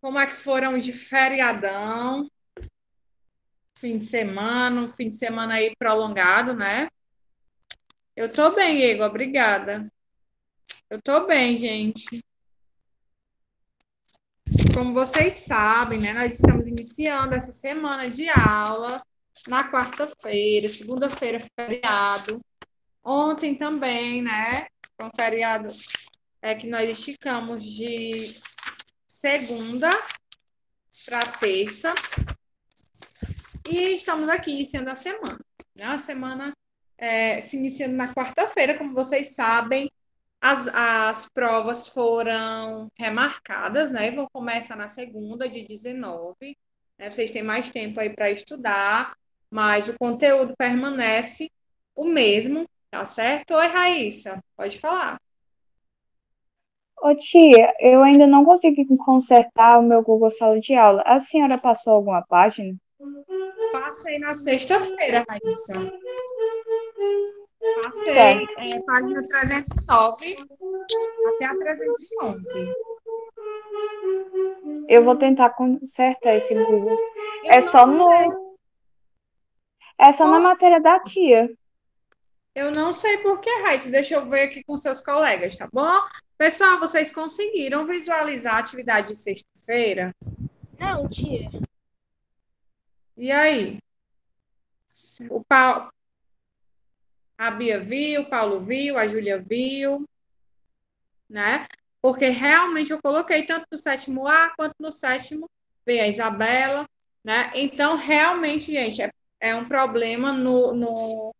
Como é que foram de feriadão, um fim de semana aí prolongado, né? Eu tô bem, Igor, obrigada. Eu tô bem, gente. Como vocês sabem, né? Nós estamos iniciando essa semana de aula na quarta-feira, segunda-feira, feriado. Ontem também, né? Foi um feriado que nós esticamos de segunda para terça. E estamos aqui iniciando a semana, né? A semana se iniciando na quarta-feira, como vocês sabem, as provas foram remarcadas, né? Vão começar na segunda, de 19, né? Vocês têm mais tempo aí para estudar, mas o conteúdo permanece o mesmo, tá certo? Oi, Raíssa, pode falar. Ô tia, eu ainda não consegui consertar o meu Google Sala de Aula. A senhora passou alguma página? Passei na sexta-feira, Raíssa. Passei, Certo. página 309 até a 311. Eu vou tentar consertar esse Google. Eu É não só sei no, é só na matéria da tia. Eu não sei por que, Raíssa. Deixa eu ver aqui com seus colegas, tá bom? Pessoal, vocês conseguiram visualizar a atividade de sexta-feira? Não, tia. E aí? O Paulo, a Bia viu, o Paulo viu, a Júlia viu, né? Porque realmente eu coloquei tanto no sétimo A quanto no sétimo B, a Isabela, né? Então, realmente, gente, é um problema no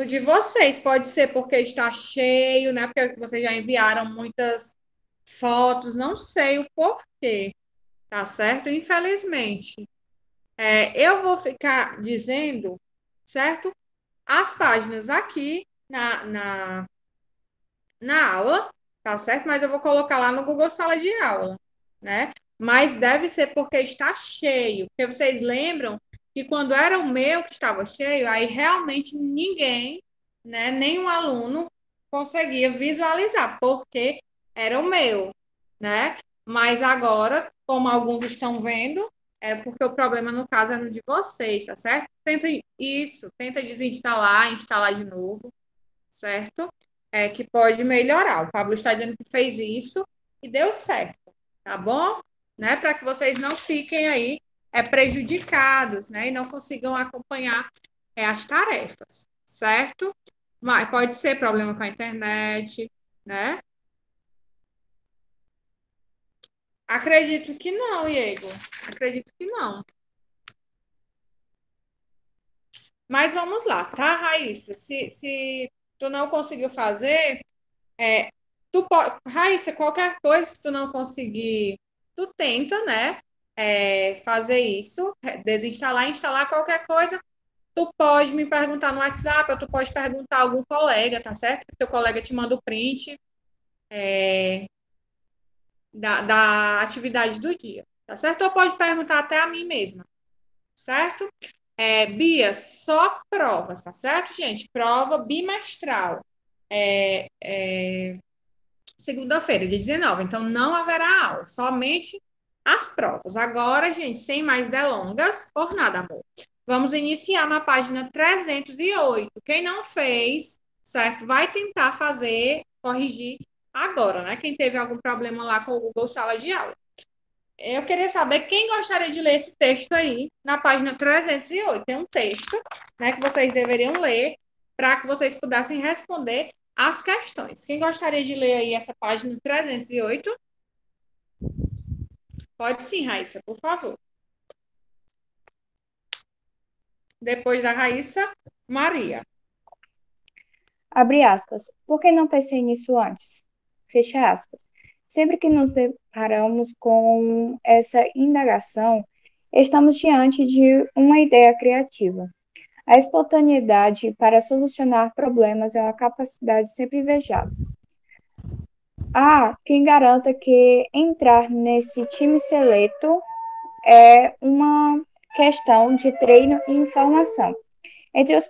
de vocês. Pode ser porque está cheio, né? Porque vocês já enviaram muitas fotos, não sei o porquê, tá certo? Infelizmente, eu vou ficar dizendo, certo? As páginas aqui na aula, tá certo? Mas eu vou colocar lá no Google Sala de Aula, né? Mas deve ser porque está cheio. Porque vocês lembram que quando era o meu que estava cheio, aí realmente ninguém, né, nenhum aluno conseguia visualizar, porque era o meu, né? Mas agora, como alguns estão vendo, é porque o problema no caso é no de vocês, tá certo? Tenta isso, tenta desinstalar, instalar de novo, certo? Que pode melhorar. O Pablo está dizendo que fez isso e deu certo, tá bom? Né? Para que vocês não fiquem aí prejudicados, né? E não consigam acompanhar as tarefas, certo? Mas pode ser problema com a internet, né? Acredito que não, Diego. Acredito que não. Mas vamos lá, tá, Raíssa? Se tu não conseguiu fazer, Raíssa, qualquer coisa, se tu não conseguir, tu tenta, né? Fazer isso, desinstalar, instalar qualquer coisa. Tu pode me perguntar no WhatsApp, ou tu pode perguntar a algum colega, tá certo? Que teu colega te manda o print da atividade do dia, tá certo? Ou pode perguntar até a mim mesma, certo? Bia, só provas, tá certo, gente? Prova bimestral. Segunda-feira, dia 19. Então, não haverá aula, somente as provas. Agora, gente, sem mais delongas, por nada, amor. Vamos iniciar na página 308. Quem não fez, certo? Vai tentar fazer, corrigir agora, né? Quem teve algum problema lá com o Google Sala de Aula. Eu queria saber quem gostaria de ler esse texto aí na página 308. Tem um texto, né, que vocês deveriam ler para que vocês pudessem responder as questões. Quem gostaria de ler aí essa página 308? Pode sim, Raíssa, por favor. Depois da Raíssa, Maria. Abre aspas. Por que não pensei nisso antes? Fecha aspas. Sempre que nos deparamos com essa indagação, estamos diante de uma ideia criativa. A espontaneidade para solucionar problemas é uma capacidade sempre invejável. Há quem garanta que entrar nesse time seleto é uma questão de treino e informação. Entre os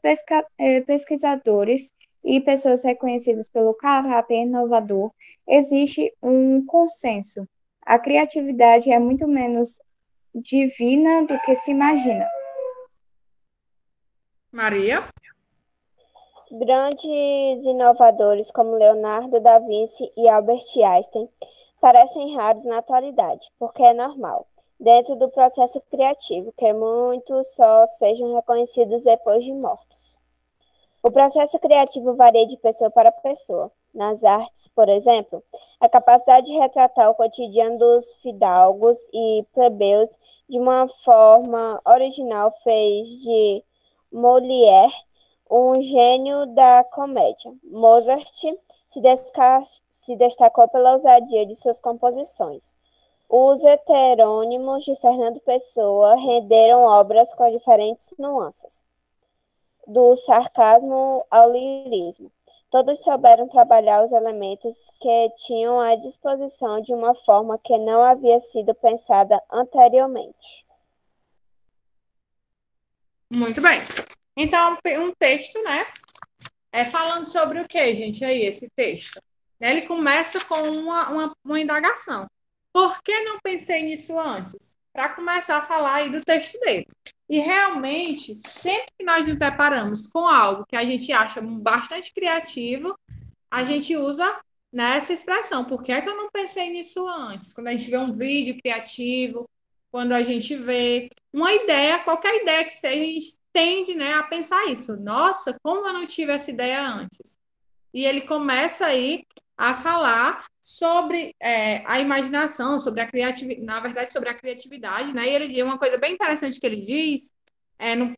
pesquisadores e pessoas reconhecidas pelo caráter inovador, existe um consenso. A criatividade é muito menos divina do que se imagina. Maria? Grandes inovadores como Leonardo da Vinci e Albert Einstein parecem raros na atualidade, porque é normal, dentro do processo criativo, que muitos só sejam reconhecidos depois de mortos. O processo criativo varia de pessoa para pessoa. Nas artes, por exemplo, a capacidade de retratar o cotidiano dos fidalgos e plebeus de uma forma original fez de Molière um gênio da comédia. Mozart se destacou pela ousadia de suas composições. Os heterônimos de Fernando Pessoa renderam obras com diferentes nuances do sarcasmo ao lirismo. Todos souberam trabalhar os elementos que tinham à disposição de uma forma que não havia sido pensada anteriormente. Muito bem. Então, um texto, né? Falando sobre o que, gente, aí, esse texto? Ele começa com uma indagação. Por que não pensei nisso antes? Para começar a falar aí do texto dele. E realmente, sempre que nós nos deparamos com algo que a gente acha bastante criativo, a gente usa, né, essa expressão. Por que é que eu não pensei nisso antes? Quando a gente vê um vídeo criativo, quando a gente vê uma ideia, qualquer ideia que seja, a gente tende, né, a pensar isso. Nossa, como eu não tive essa ideia antes? E ele começa aí a falar sobre a imaginação, sobre a criatividade, na verdade, sobre a criatividade, né? E ele diz uma coisa bem interessante que ele diz,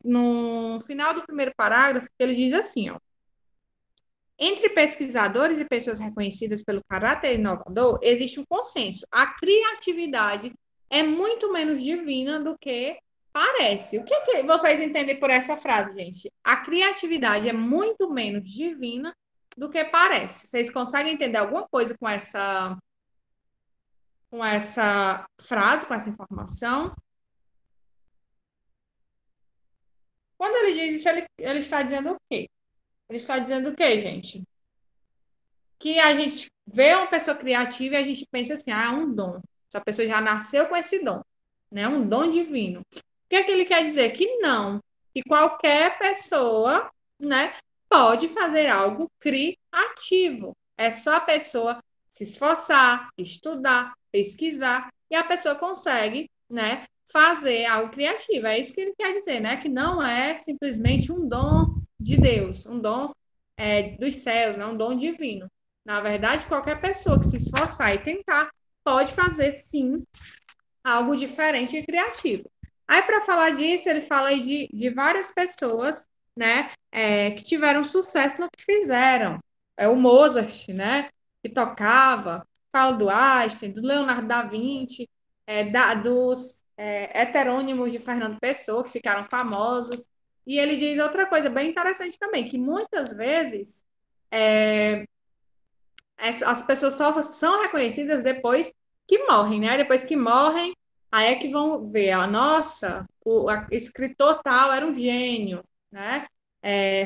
no final do primeiro parágrafo, ele diz assim, ó. Entre pesquisadores e pessoas reconhecidas pelo caráter inovador, existe um consenso. A criatividade é muito menos divina do que parece. O que vocês entendem por essa frase, gente? A criatividade é muito menos divina do que parece. Vocês conseguem entender alguma coisa com essa frase, com essa informação? Quando ele diz isso, ele está dizendo o quê? Ele está dizendo o quê, gente? Que a gente vê uma pessoa criativa e a gente pensa assim, é um dom. Essa pessoa já nasceu com esse dom, né? Um dom divino. O que é que ele quer dizer? Que não, que qualquer pessoa, né, pode fazer algo criativo. É só a pessoa se esforçar, estudar, pesquisar e a pessoa consegue, né, fazer algo criativo. É isso que ele quer dizer, né? Que não é simplesmente um dom de Deus, um dom dos céus, né? Um dom divino. Na verdade, qualquer pessoa que se esforçar e tentar pode fazer, sim, algo diferente e criativo. Aí, para falar disso, ele fala aí de várias pessoas, né, que tiveram sucesso no que fizeram. O Mozart, né, que tocava, fala do Einstein, do Leonardo da Vinci, dos heterônimos de Fernando Pessoa, que ficaram famosos. E ele diz outra coisa bem interessante também, que muitas vezes as pessoas só são reconhecidas depois que morrem, né? Depois que morrem, aí é que vão ver, nossa, o escritor tal era um gênio, né?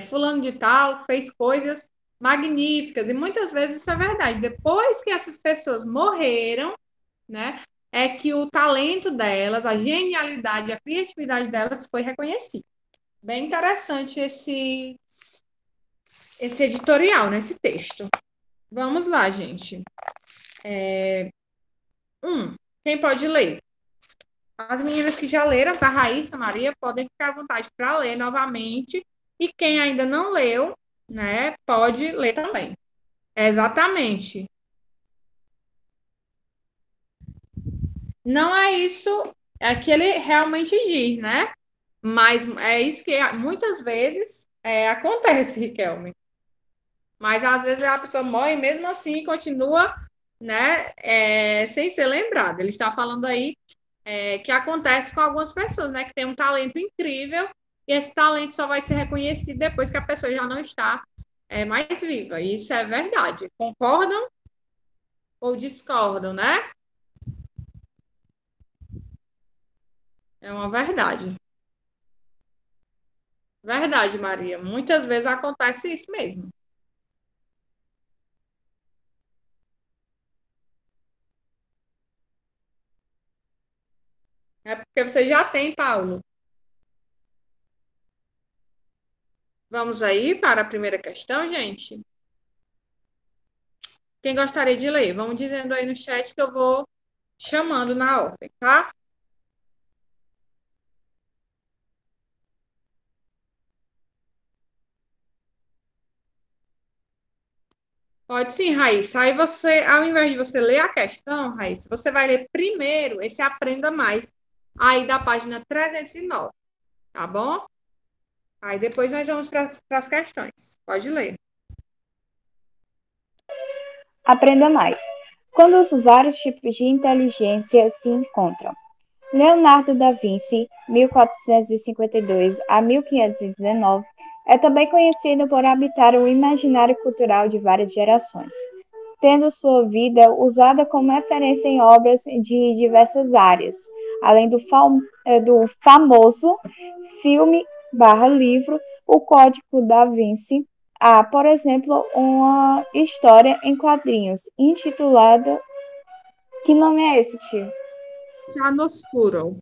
Fulano de tal fez coisas magníficas, e muitas vezes isso é verdade. Depois que essas pessoas morreram, né, é que o talento delas, a genialidade, a criatividade delas foi reconhecida. Bem interessante esse editorial, nesse texto. Vamos lá, gente. Quem pode ler? As meninas que já leram, a Raíssa, Maria, podem ficar à vontade para ler novamente. E quem ainda não leu, né, pode ler também. Exatamente. Não é isso que ele realmente diz, né? Mas é isso que muitas vezes acontece, Riquelme. Mas às vezes a pessoa morre mesmo assim continua, né, sem ser lembrada. Ele está falando aí que acontece com algumas pessoas, né, que tem um talento incrível e esse talento só vai ser reconhecido depois que a pessoa já não está mais viva. E isso é verdade. Concordam ou discordam, né? É uma verdade. Verdade, Maria. Muitas vezes acontece isso mesmo. É porque você já tem, Paulo. Vamos aí para a primeira questão, gente? Quem gostaria de ler? Vamos dizendo aí no chat que eu vou chamando na ordem, tá? Pode sim, Raíssa. Aí você, ao invés de você ler a questão, Raíssa, você vai ler primeiro esse Aprenda Mais, aí da página 309, tá bom? Aí depois nós vamos para as questões. Pode ler. Aprenda mais. Quando os vários tipos de inteligência se encontram. Leonardo da Vinci, 1452 a 1519, é também conhecido por habitar o imaginário cultural de várias gerações, tendo sua vida usada como referência em obras de diversas áreas, além do famoso filme/livro O Código da Vinci. Há, por exemplo, uma história em quadrinhos intitulada... Que nome é esse, tio? Chiaroscuro.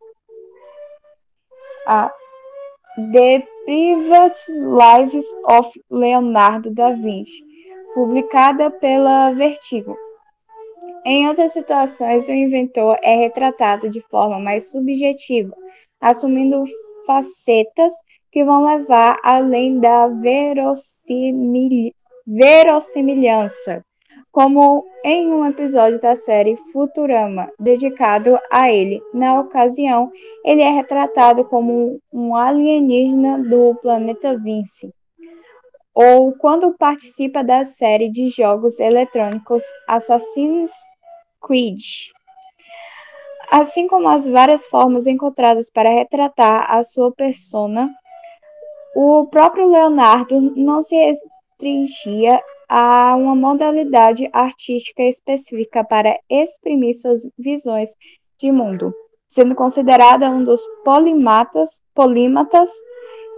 A The Private Lives of Leonardo da Vinci, publicada pela Vertigo. Em outras situações, o inventor é retratado de forma mais subjetiva, assumindo facetas que vão levar além da verossimilhança, como em um episódio da série Futurama, dedicado a ele. Na ocasião, ele é retratado como um alienígena do planeta Vinci, ou quando participa da série de jogos eletrônicos Assassin's Creed. Assim como as várias formas encontradas para retratar a sua persona, o próprio Leonardo não se restringia a uma modalidade artística específica para exprimir suas visões de mundo, sendo considerado um dos polímatas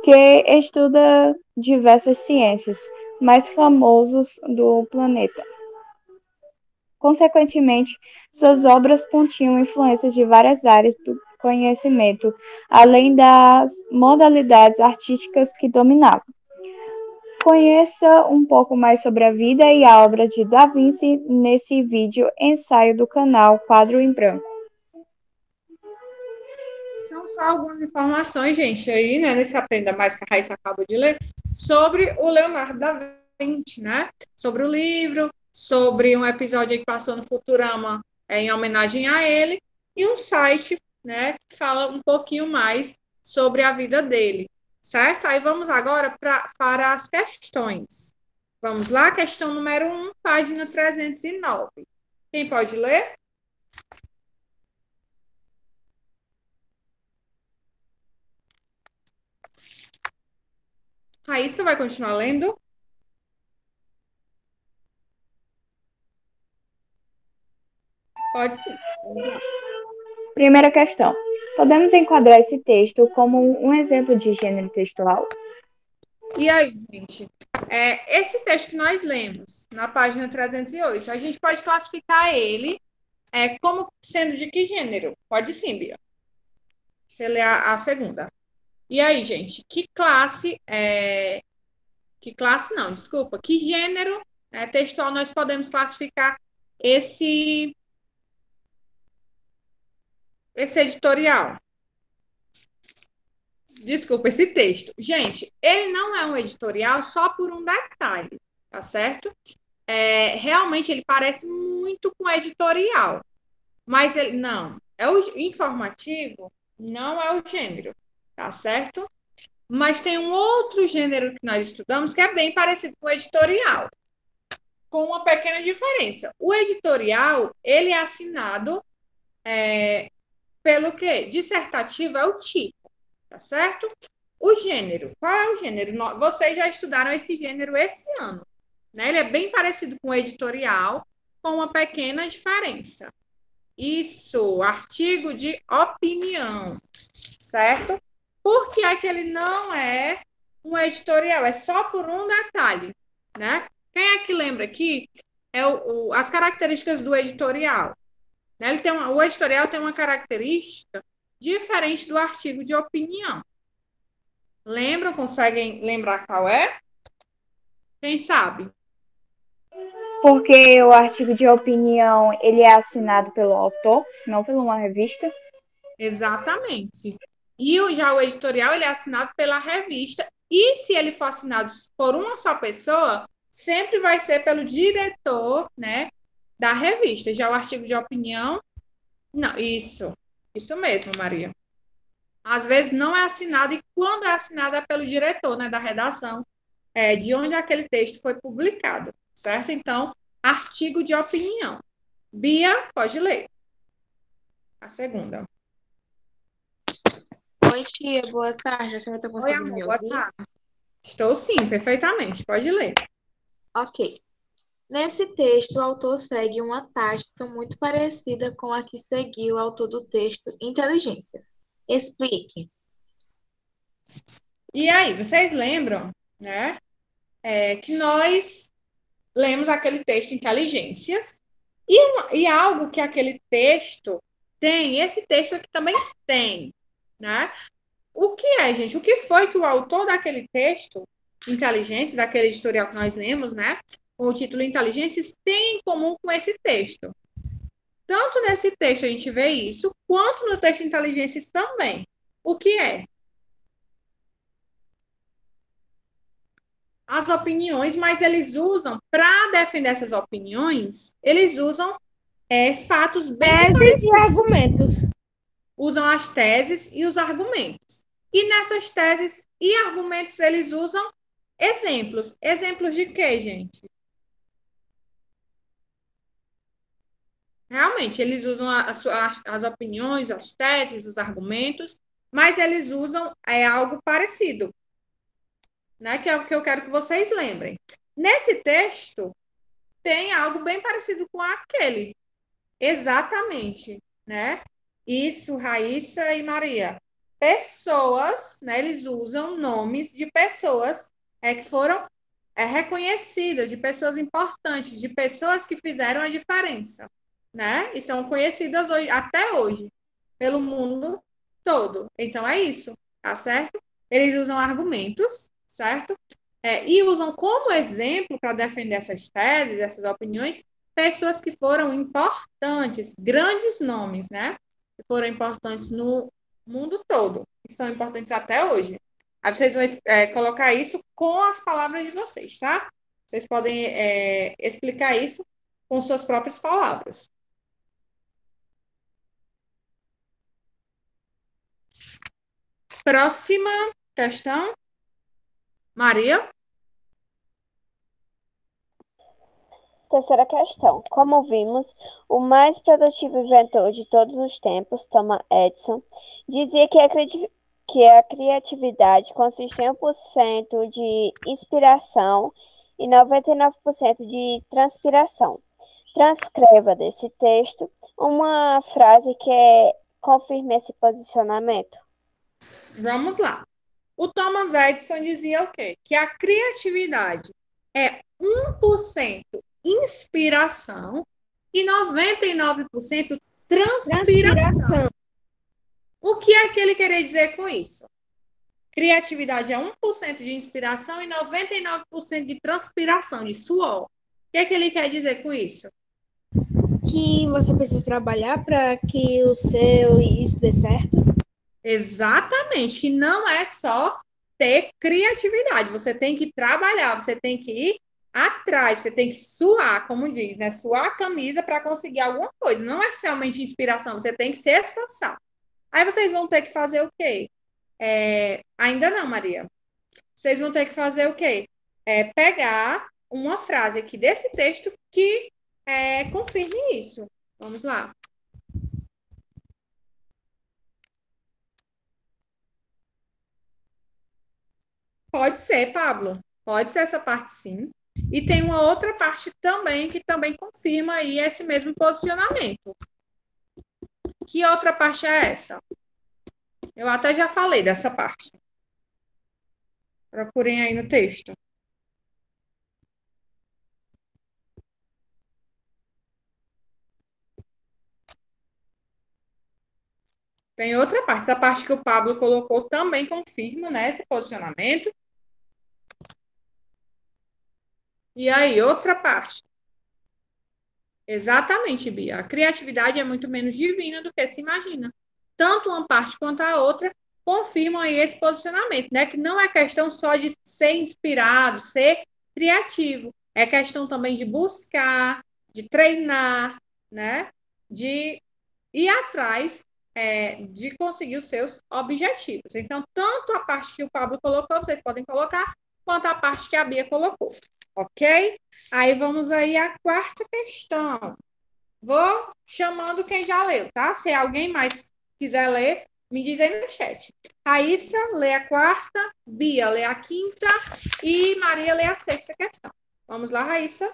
que estuda diversas ciências mais famosos do planeta. Consequentemente, suas obras continham influências de várias áreas do conhecimento, além das modalidades artísticas que dominava. Conheça um pouco mais sobre a vida e a obra de Da Vinci nesse vídeo ensaio do canal Quadro em Branco. São só algumas informações, gente, aí, né, nesse Aprenda Mais que a Raíssa acabou de ler, sobre o Leonardo da Vinci, né? Sobre o livro, sobre um episódio que passou no Futurama em homenagem a ele, e um site, né, que fala um pouquinho mais sobre a vida dele, certo? Aí vamos agora para as questões. Vamos lá, questão número 1, página 309. Quem pode ler? Raíssa vai continuar lendo? Pode sim. Primeira questão. Podemos enquadrar esse texto como um exemplo de gênero textual? E aí, gente? Esse texto que nós lemos na página 308, a gente pode classificar ele como sendo de que gênero? Pode sim, Bia. Você lê a segunda. E aí, gente? Que classe não, desculpa. Que gênero textual nós podemos classificar esse editorial? Desculpa, esse texto. Gente, ele não é um editorial só por um detalhe, tá certo? Realmente ele parece muito com editorial, mas ele não. É o informativo, não é o gênero, tá certo? Mas tem um outro gênero que nós estudamos que é bem parecido com o editorial, com uma pequena diferença. O editorial, ele é assinado pelo quê? Dissertativo é o tipo, tá certo? O gênero, qual é o gênero? Vocês já estudaram esse gênero esse ano, né? Ele é bem parecido com o editorial, com uma pequena diferença. Isso, artigo de opinião, certo? Por que é que ele não é um editorial? É só por um detalhe, né? Quem é que lembra aqui? As características do editorial. Né? O editorial tem uma característica diferente do artigo de opinião. Lembram? Conseguem lembrar qual é? Quem sabe? Porque o artigo de opinião, ele é assinado pelo autor, não por uma revista. Exatamente. E já o editorial ele é assinado pela revista. E se ele for assinado por uma só pessoa, sempre vai ser pelo diretor, né, da revista. Já o artigo de opinião, não, isso mesmo, Maria. Às vezes não é assinado, e quando é assinado é pelo diretor, né, da redação, de onde aquele texto foi publicado, certo? Então, artigo de opinião. Bia, pode ler. A segunda. Oi, tia, boa tarde. A senhora está Oi, conseguindo amor, me boa ouvir? tarde. Estou sim, perfeitamente. Pode ler. Ok. Nesse texto, o autor segue uma tática muito parecida com a que seguiu o autor do texto Inteligências. Explique. E aí, vocês lembram, né, que nós lemos aquele texto Inteligências e algo que aquele texto tem, esse texto aqui também tem, né? O que é, gente? O que foi que o autor daquele texto, Inteligência, daquele editorial que nós lemos, né? Com o título Inteligências, tem em comum com esse texto? Tanto nesse texto a gente vê isso, quanto no texto Inteligências também. O que é? As opiniões, mas eles usam, para defender essas opiniões, eles usam fatos bem Teses e argumentos. usam as teses e os argumentos. E nessas teses e argumentos eles usam exemplos. Exemplos de quê, gente? Realmente, eles usam as opiniões, as teses, os argumentos, mas eles usam algo parecido, né? Que é o que eu quero que vocês lembrem. Nesse texto, tem algo bem parecido com aquele. Exatamente, né? Isso, Raíssa e Maria. Pessoas, né? Eles usam nomes de pessoas que foram reconhecidas, de pessoas importantes, de pessoas que fizeram a diferença, né? E são conhecidas hoje, até hoje, pelo mundo todo. Então é isso, tá certo? Eles usam argumentos, certo? E usam como exemplo para defender essas teses, essas opiniões, pessoas que foram importantes, grandes nomes, né? Que foram importantes no mundo todo, que são importantes até hoje. Aí vocês vão colocar isso com as palavras de vocês, tá? Vocês podem explicar isso com suas próprias palavras. Próxima questão. Maria? Terceira questão. Como vimos, o mais produtivo inventor de todos os tempos, Thomas Edison, dizia que a criatividade consiste em 1% de inspiração e 99% de transpiração. Transcreva desse texto uma frase que confirme esse posicionamento. Vamos lá. O Thomas Edison dizia o quê? Que a criatividade é 1% inspiração e 99% transpiração. O que é que ele queria dizer com isso? Criatividade é 1% de inspiração e 99% de transpiração, de suor. O que é que ele quer dizer com isso? Que você precisa trabalhar para que o seu isso dê certo. Exatamente, que não é só ter criatividade, você tem que trabalhar, você tem que ir atrás, você tem que suar, como diz, né? Suar a camisa para conseguir alguma coisa. Não é somente inspiração, você tem que se esforçar. Aí vocês vão ter que fazer o quê? Ainda não, Maria. Vocês vão ter que fazer o quê? Pegar uma frase aqui desse texto que confirme isso. Vamos lá. Pode ser, Pablo. Pode ser essa parte, sim. E tem uma outra parte também que também confirma aí esse mesmo posicionamento. Que outra parte é essa? Eu até já falei dessa parte. Procurem aí no texto. Tem outra parte. Essa parte que o Pablo colocou também confirma, né, esse posicionamento. E aí, outra parte. Exatamente, Bia. A criatividade é muito menos divina do que se imagina. Tanto uma parte quanto a outra confirmam aí esse posicionamento, né? Que não é questão só de ser inspirado, ser criativo. É questão também de buscar, de treinar, né? De ir atrás de conseguir os seus objetivos. Então, tanto a parte que o Pablo colocou, vocês podem colocar, quanto a parte que a Bia colocou. Ok? Aí vamos aí à quarta questão. Vou chamando quem já leu, tá? Se alguém mais quiser ler, me diz aí no chat. Raíssa lê a quarta, Bia lê a quinta e Maria lê a sexta questão. Vamos lá, Raíssa.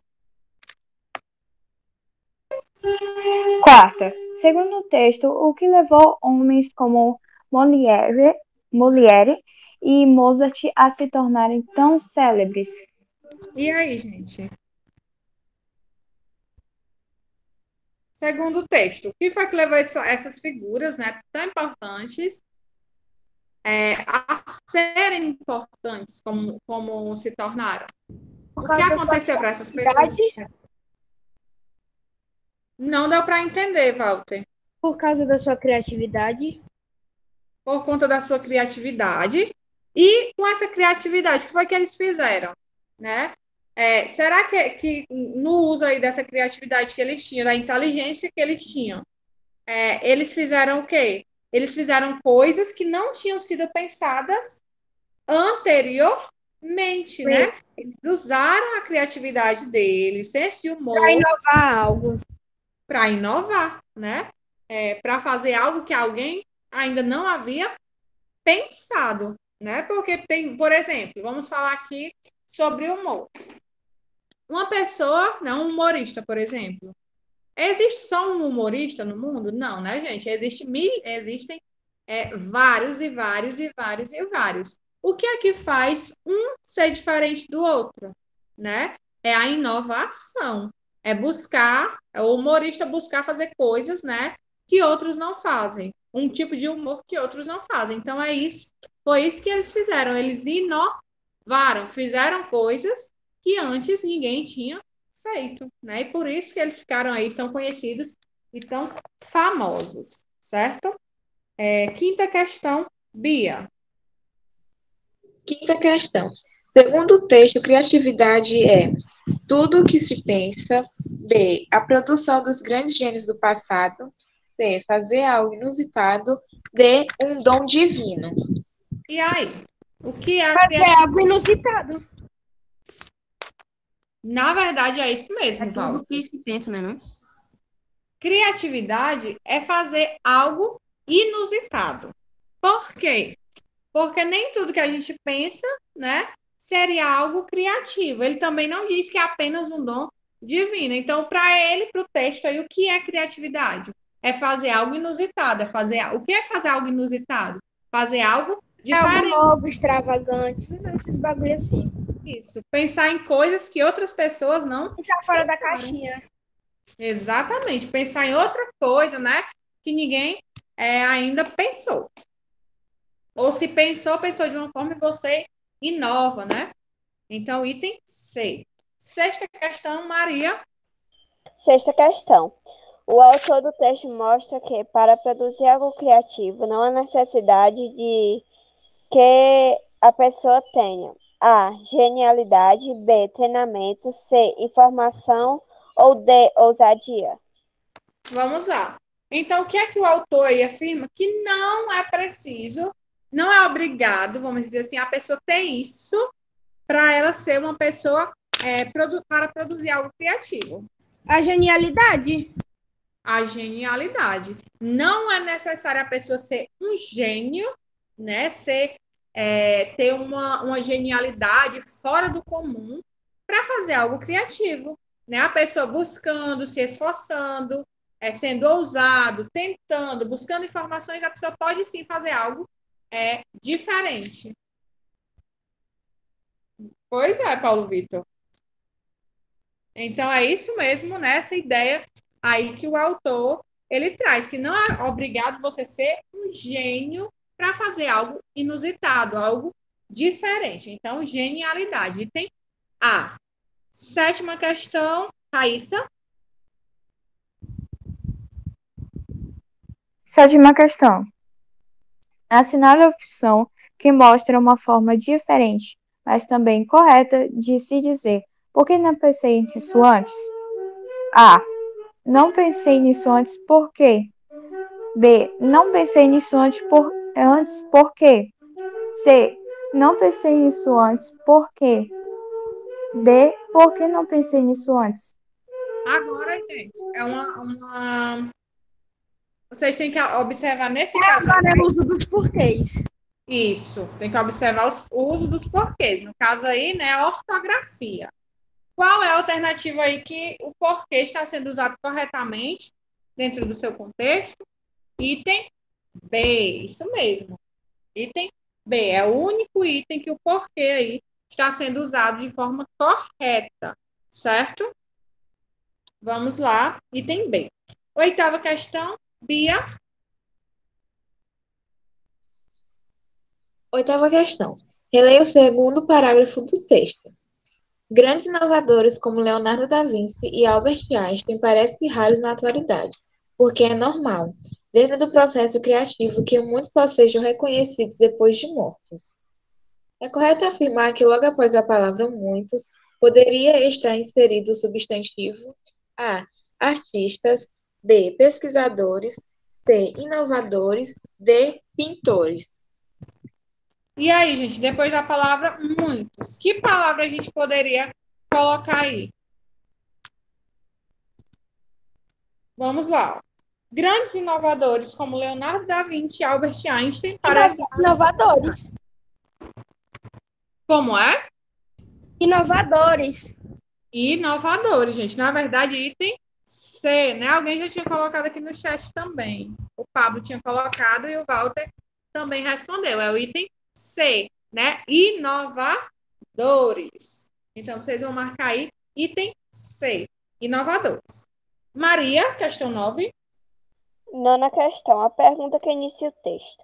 Quarta. Segundo o texto, o que levou homens como Molière e Mozart a se tornarem tão célebres? E aí, gente? Segundo o texto, o que foi que levou essas figuras, né, tão importantes a serem importantes como se tornaram? Por O que causa da aconteceu para essas pessoas? criatividade, Não deu para entender, Walter. por causa da sua criatividade. Por conta da sua criatividade. E com essa criatividade, o que foi que eles fizeram? Né? Será que no uso aí dessa criatividade que eles tinham, da inteligência que eles tinham, eles fizeram o quê? Eles fizeram coisas que não tinham sido pensadas anteriormente, né? Eles usaram a criatividade deles, senso de humor, Para inovar algo. para inovar, né? Para fazer algo que alguém ainda não havia pensado, né? Porque tem, por exemplo, vamos falar aqui sobre humor. Uma pessoa, não, um humorista, por exemplo. Existe só um humorista no mundo? Não, né, gente? Existem vários e vários e vários e vários. O que é que faz um ser diferente do outro, né? É a inovação. É o humorista buscar fazer coisas, né, que outros não fazem. Um tipo de humor que outros não fazem. Então é isso, foi isso que eles fizeram. Eles inovaram, fizeram coisas que antes ninguém tinha feito, né? E por isso que eles ficaram aí tão conhecidos e tão famosos, certo? Quinta questão, Bia. Quinta questão. Segundo o texto, criatividade é tudo o que se pensa. B. A produção dos grandes gênios do passado. C. Fazer algo inusitado. D. Um dom divino. E aí? O que é a Fazer criatividade? algo inusitado. Na verdade, é isso mesmo, Val. Tudo que se pensa, né, não? Criatividade é fazer algo inusitado. Por quê? Porque nem tudo que a gente pensa, né, seria algo criativo. Ele também não diz que é apenas um dom divino. Então, para ele, para o texto aí, o que é criatividade? É fazer algo inusitado. O que é fazer algo inusitado? Fazer algo Algo diferente. novo, extravagante, esses bagulho assim. Isso. Pensar em coisas que outras pessoas não. Pensar fora da caixinha. Exatamente. Pensar em outra coisa, né? Que ninguém ainda pensou. Ou se pensou, pensou de uma forma e você inova, né? Então, item C. Sexta questão, Maria. Sexta questão. O autor do texto mostra que, para produzir algo criativo, não há necessidade de que a pessoa tenha A. Genialidade, B. Treinamento, C. Informação ou D. Ousadia. Vamos lá. Então, o que é que o autor aí afirma? Que não é preciso, não é obrigado, vamos dizer assim, a pessoa ter isso para ela ser uma pessoa para produzir algo criativo. A genialidade. A genialidade. Não é necessário a pessoa ser um gênio, né? Ter uma genialidade fora do comum para fazer algo criativo, né? A pessoa buscando, se esforçando, sendo ousado, tentando, buscando informações, a pessoa pode sim fazer algo diferente. Pois é, Paulo Vitor. Então é isso mesmo, né? Essa ideia aí que o autor ele traz que não é obrigado você ser um gênio para fazer algo inusitado, algo diferente. Então, genialidade. Item A. Sétima questão, Raíssa. Sétima questão. Assinale a opção que mostra uma forma diferente, mas também correta de se dizer. Por que não pensei nisso antes? A. Não pensei nisso antes por quê? B. Não pensei nisso antes por quê? C. Não pensei nisso antes por quê? D. Por que não pensei nisso antes? Agora, gente, vocês têm que observar nesse caso. Agora é o uso dos porquês. Isso, tem que observar o uso dos porquês. No caso aí, né, a ortografia. Qual é a alternativa aí que o porquê está sendo usado corretamente dentro do seu contexto? Item B, isso mesmo. Item B, é o único item que o porquê aí está sendo usado de forma correta, certo? Vamos lá, item B. Oitava questão, Bia. Oitava questão. Releia o segundo parágrafo do texto. Grandes inovadores como Leonardo da Vinci e Albert Einstein parecem raros na atualidade, porque é normal, dentro do processo criativo, que muitos só sejam reconhecidos depois de mortos. É correto afirmar que logo após a palavra muitos, poderia estar inserido o substantivo A. Artistas, B. Pesquisadores, C. Inovadores, D. Pintores. E aí, gente, depois da palavra muitos, que palavra a gente poderia colocar aí? Vamos lá. Grandes inovadores como Leonardo da Vinci e Albert Einstein parecem... Inovadores. Como é? Inovadores. Inovadores, gente. Na verdade, item C, né? Alguém já tinha colocado aqui no chat também. O Pablo tinha colocado e o Walter também respondeu. É o item C, né? Inovadores. Então, vocês vão marcar aí item C, inovadores. Maria, questão 9. Nona questão, a pergunta que inicia o texto.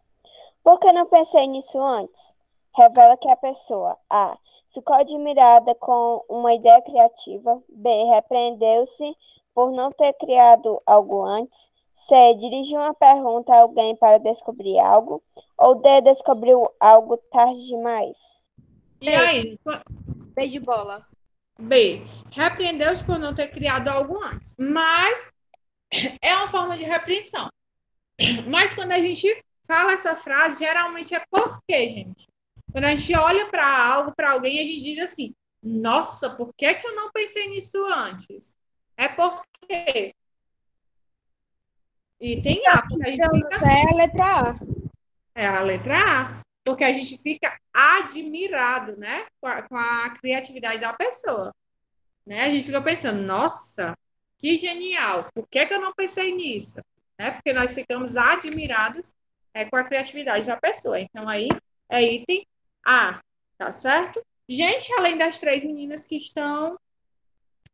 Por que não pensei nisso antes? Revela que a pessoa A. Ficou admirada com uma ideia criativa. B. Repreendeu-se por não ter criado algo antes. C. Dirigiu uma pergunta a alguém para descobrir algo. Ou D. Descobriu algo tarde demais. E aí? B de bola. B. Repreendeu-se por não ter criado algo antes. Mas é uma forma de repreensão. Mas quando a gente fala essa frase, geralmente é por quê, gente? Quando a gente olha para algo, para alguém, a gente diz assim: nossa, por que que eu não pensei nisso antes? É porque. E tem A, porque a gente Então, fica... essa é a letra A. É a letra A, porque a gente fica admirado, né? Com a criatividade da pessoa. Né? A gente fica pensando, nossa, que genial, por que que eu não pensei nisso? Né? Porque nós ficamos admirados com a criatividade da pessoa. Então, aí é item A, tá certo? Gente, além das três meninas que estão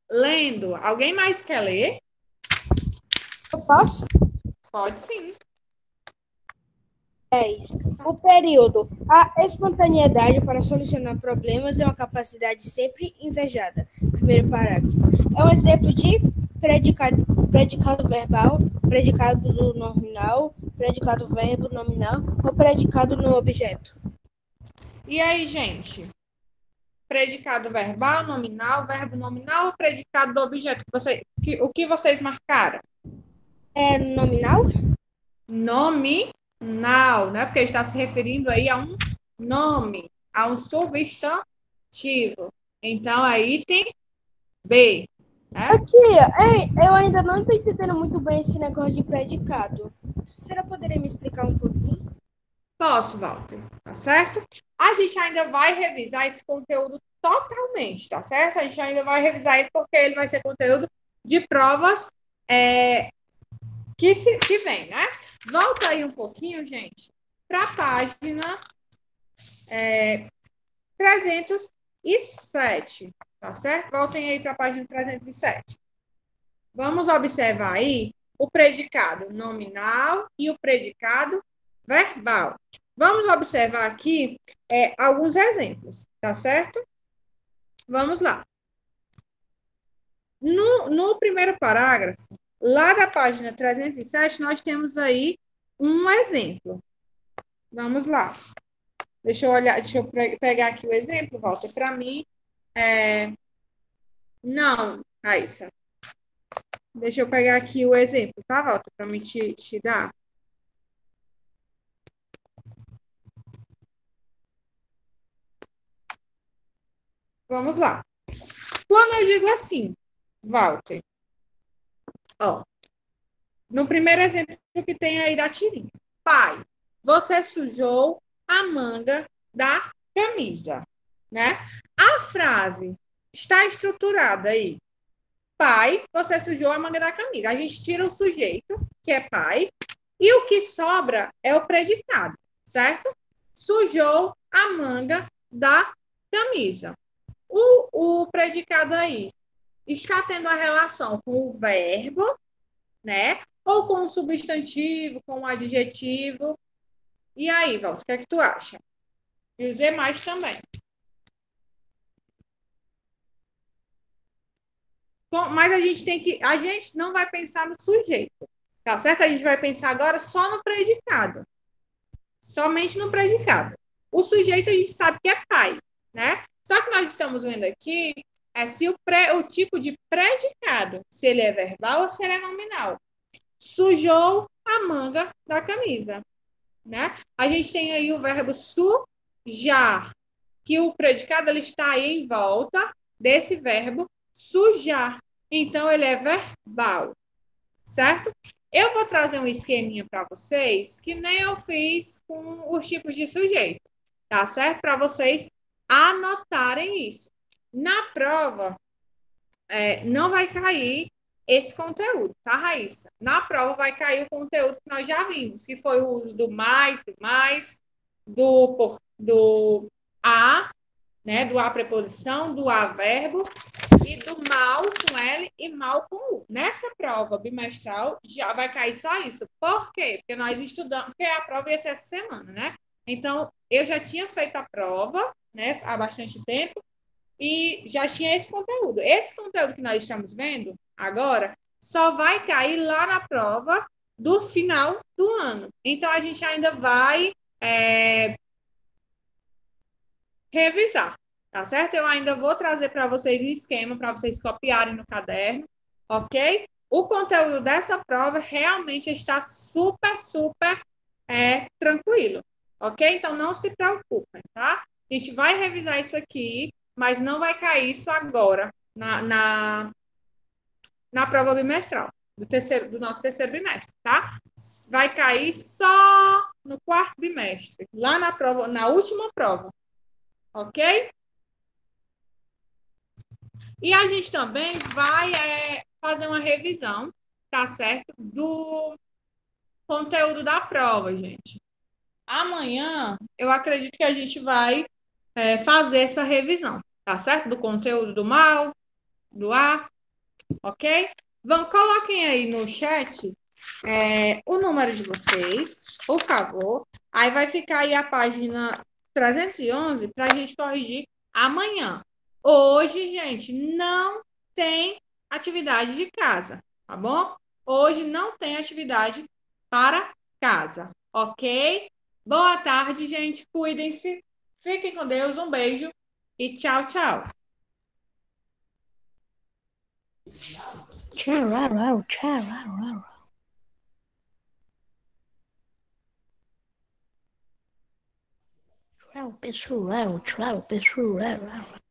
lendo, alguém mais quer ler? Eu posso? Pode sim. 10. O período. A espontaneidade para solucionar problemas é uma capacidade sempre invejada. Primeiro parágrafo. É um exemplo de predicado verbal, predicado do nominal, predicado verbo nominal ou predicado no objeto. E aí, gente? Predicado verbal, nominal, verbo nominal ou predicado do objeto? O que vocês marcaram? É nominal? Nominal, né? Porque está se referindo aí a um nome, a um substantivo. Então, aí tem B. Né? Aqui, eu ainda não estou entendendo muito bem esse negócio de predicado. Você poderia me explicar um pouquinho? Posso, Walter, tá certo? A gente ainda vai revisar esse conteúdo totalmente, tá certo? A gente ainda vai revisar ele porque ele vai ser conteúdo de provas que vem, né? Volta aí um pouquinho, gente, para a página 307, tá certo? Voltem aí para a página 307. Vamos observar aí o predicado nominal e o predicado verbal. Vamos observar aqui alguns exemplos, tá certo? Vamos lá. No primeiro parágrafo, lá da página 307, nós temos aí um exemplo. Vamos lá. Deixa eu pegar aqui o exemplo, Walter, para mim. Não, Raíssa. Deixa eu pegar aqui o exemplo, tá, Walter, para mim te dar. Vamos lá. Quando eu digo assim, Walter, ó, no primeiro exemplo que tem aí da tirinha. Pai, você sujou a manga da camisa, né? A frase está estruturada aí. Pai, você sujou a manga da camisa. A gente tira o sujeito, que é pai, e o que sobra é o predicado, certo? Sujou a manga da camisa. O predicado aí está tendo a relação com o verbo, né? Ou com o substantivo, com o adjetivo. E aí, Walter, o que é que tu acha? E os demais também. Mas a gente não vai pensar no sujeito, tá certo? A gente vai pensar agora só no predicado. Somente no predicado. O sujeito a gente sabe que é pai, né? Só que nós estamos vendo aqui se o tipo de predicado, se ele é verbal ou se ele é nominal. Sujou a manga da camisa, né? A gente tem aí o verbo sujar, que o predicado ele está aí em volta desse verbo sujar. Então, ele é verbal, certo? Eu vou trazer um esqueminha para vocês que nem eu fiz com os tipos de sujeito, tá certo? Para vocês anotarem isso. Na prova, não vai cair esse conteúdo, tá, Raíssa? Na prova vai cair o conteúdo que nós já vimos, que foi o uso do mais, do a, né, do a preposição, do a verbo e do mal com L e mal com U. Nessa prova bimestral já vai cair só isso. Por quê? Porque nós estudamos, porque a prova ia ser essa semana, né? Então, eu já tinha feito a prova, né, há bastante tempo, e já tinha esse conteúdo. Esse conteúdo que nós estamos vendo agora só vai cair lá na prova do final do ano. Então, a gente ainda vai revisar, tá certo? Eu ainda vou trazer para vocês o esquema para vocês copiarem no caderno, ok? O conteúdo dessa prova realmente está super, super tranquilo, ok? Então, não se preocupem, tá? A gente vai revisar isso aqui, mas não vai cair isso agora na prova bimestral do nosso terceiro bimestre, tá? Vai cair só no quarto bimestre, lá na prova, na última prova, ok? E a gente também vai fazer uma revisão, tá certo? Do conteúdo da prova, gente. Amanhã, eu acredito que a gente vai fazer essa revisão, tá certo? Do conteúdo do mal, do A, ok? Coloquem aí no chat o número de vocês, por favor. Aí vai ficar aí a página 311 para a gente corrigir amanhã. Hoje, gente, não tem atividade de casa, tá bom? Hoje não tem atividade para casa, ok? Boa tarde, gente. Cuidem-se. Fiquem com Deus. Um beijo e tchau, tchau. Tchau, tchau. Tchau, pessoal. Tchau, pessoal.